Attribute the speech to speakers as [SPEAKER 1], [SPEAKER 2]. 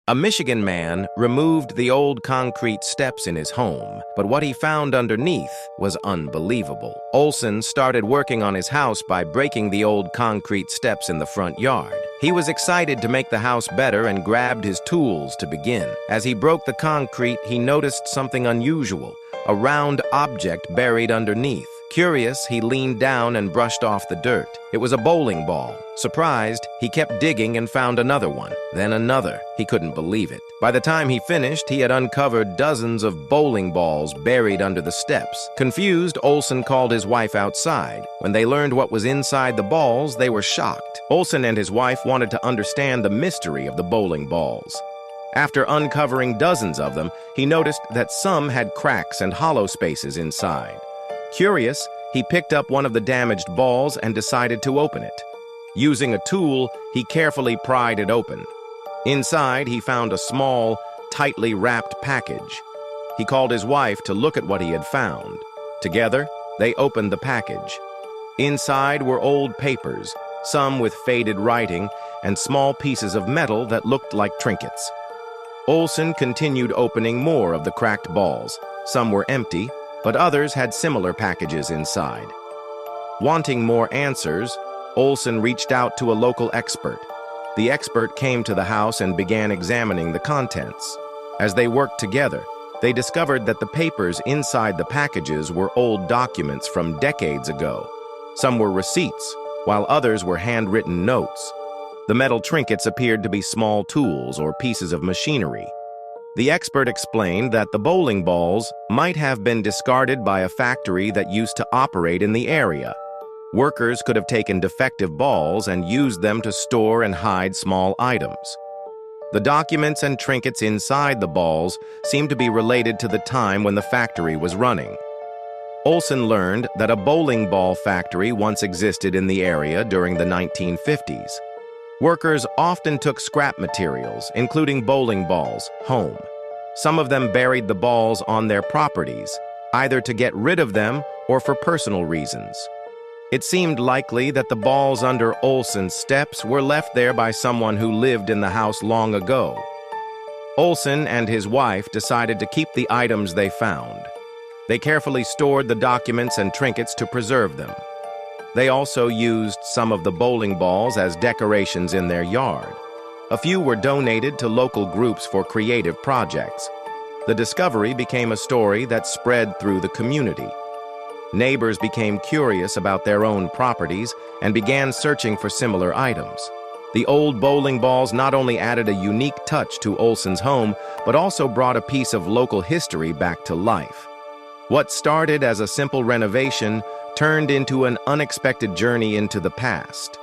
[SPEAKER 1] A Michigan man removed the old concrete steps in his home, but what he found underneath was unbelievable. Olson started working on his house by breaking the old concrete steps in the front yard. He was excited to make the house better and grabbed his tools to begin. As he broke the concrete, he noticed something unusual, a round object buried underneath. Curious, he leaned down and brushed off the dirt. It was a bowling ball. Surprised, he kept digging and found another one, then another. He couldn't believe it. By the time he finished, he had uncovered dozens of bowling balls buried under the steps. Confused, Olson called his wife outside. When they learned what was inside the balls, they were shocked. Olson and his wife wanted to understand the mystery of the bowling balls. After uncovering dozens of them, he noticed that some had cracks and hollow spaces inside. Curious, he picked up one of the damaged balls and decided to open it. Using a tool, he carefully pried it open. Inside, he found a small, tightly wrapped package. He called his wife to look at what he had found. Together, they opened the package. Inside were old papers, some with faded writing, and small pieces of metal that looked like trinkets. Olson continued opening more of the cracked balls. Some were empty, but others had similar packages inside. Wanting more answers, Olson reached out to a local expert. The expert came to the house and began examining the contents. As they worked together, they discovered that the papers inside the packages were old documents from decades ago. Some were receipts, while others were handwritten notes. The metal trinkets appeared to be small tools or pieces of machinery. The expert explained that the bowling balls might have been discarded by a factory that used to operate in the area. Workers could have taken defective balls and used them to store and hide small items. The documents and trinkets inside the balls seemed to be related to the time when the factory was running. Olson learned that a bowling ball factory once existed in the area during the 1950s. Workers often took scrap materials, including bowling balls, home. Some of them buried the balls on their properties, either to get rid of them or for personal reasons. It seemed likely that the balls under Olson's steps were left there by someone who lived in the house long ago. Olson and his wife decided to keep the items they found. They carefully stored the documents and trinkets to preserve them. They also used some of the bowling balls as decorations in their yard. A few were donated to local groups for creative projects. The discovery became a story that spread through the community. Neighbors became curious about their own properties and began searching for similar items. The old bowling balls not only added a unique touch to Olson's home, but also brought a piece of local history back to life. What started as a simple renovation turned into an unexpected journey into the past.